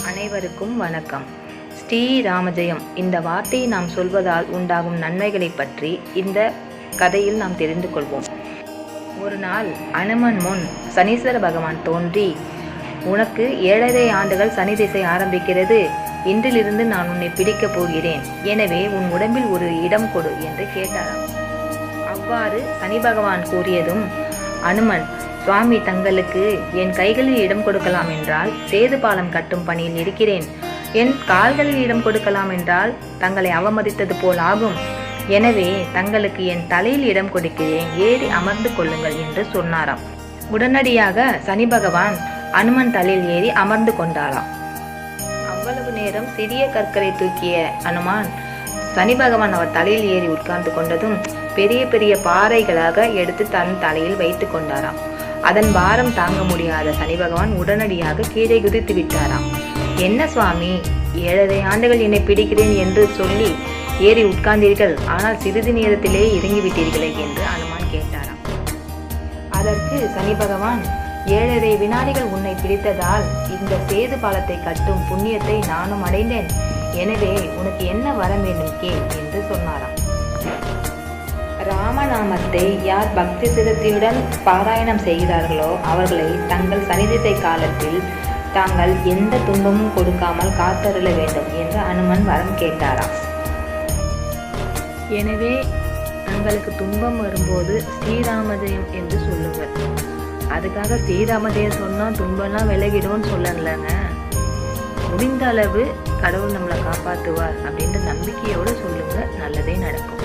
அனைவருக்கும் வணக்கம். ஸ்ரீராமஜெயம் இந்த வார்த்தையை நாம் சொல்வதால் உண்டாகும் நன்மைகளை பற்றி இந்த கதையில் நாம் தெரிந்து கொள்வோம். ஒரு நாள் அனுமன் முன் சனீஸ்வர பகவான் தோன்றி, உனக்கு 7.5 ஆண்டுகள் சனி திசை ஆரம்பிக்கிறது. இன்றிலிருந்து நான் உன்னை பிடிக்கப் போகிறேன். எனவே உன் உடம்பில் ஒரு இடம் கொடு என்று கேட்டாராம். அவ்வாறு சனி பகவான் கூறியதும் அனுமன், சுவாமி, தங்களுக்கு என் கைகளில் இடம் கொடுக்கலாம் என்றால் சேது பாலம் கட்டும் பணியில் இருக்கிறேன். என் கால்களில் இடம் கொடுக்கலாம் என்றால் தங்களை அவமதித்தது போல் ஆகும். எனவே தங்களுக்கு என் தலையில் இடம் கொடுக்கிறேன், ஏறி அமர்ந்து கொள்ளுங்கள் என்று சொன்னாராம். உடனடியாக சனி பகவான் அனுமன் தலையில் ஏறி அமர்ந்து கொண்டாராம். அவ்வளவு நேரம் சிறிய கற்களை தூக்கிய அனுமான் சனி பகவான் அவர் தலையில் ஏறி உட்கார்ந்து கொண்டதும் பெரிய பெரிய பாறைகளாக எடுத்து தன் தலையில் வைத்து கொண்டாராம். அதன் பாரம் தாங்க முடியாத சனி பகவான் உடனடியாக கீழே குதித்து விட்டாராம். என்ன சுவாமி, 7.5 ஆண்டுகள் என்னை பிடிக்கிறேன் என்று சொல்லி ஏறி உட்கார்ந்தீர்கள், ஆனால் சிறிது நேரத்திலே இறங்கிவிட்டீர்களே என்று அனுமான் கேட்டாராம். அதற்கு சனி பகவான், 7.5 வினாடிகள் உன்னை பிடித்ததால் இந்த சேது பாலத்தை கட்டும் புண்ணியத்தை நானும் அடைந்தேன். எனவே உனக்கு என்ன வர வேண்டும் கேள் என்று சொன்னாராம். ராமநாமத்தை யார் பக்தி சிரத்தையுடன் பாராயணம் செய்கிறார்களோ அவர்களை தங்கள் சனிதிசை காலத்தில் தாங்கள் எந்த துன்பமும் கொடுக்காமல் காத்தருள வேண்டும் என்று அனுமன் வரம் கேட்டாராம். எனவே தங்களுக்கு துன்பம் வரும்போது ஸ்ரீராமஜெயம் என்று சொல்லுங்கள். அதுக்காக ஸ்ரீராமஜெயம் சொன்னால் துன்பம்லாம் விலகிடும்னு சொல்லலைங்க. முடிந்த அளவு கடவுள் நம்மளை காப்பாற்றுவார் அப்படின்ற நம்பிக்கையோடு சொல்லுங்க, நல்லதே நடக்கும்.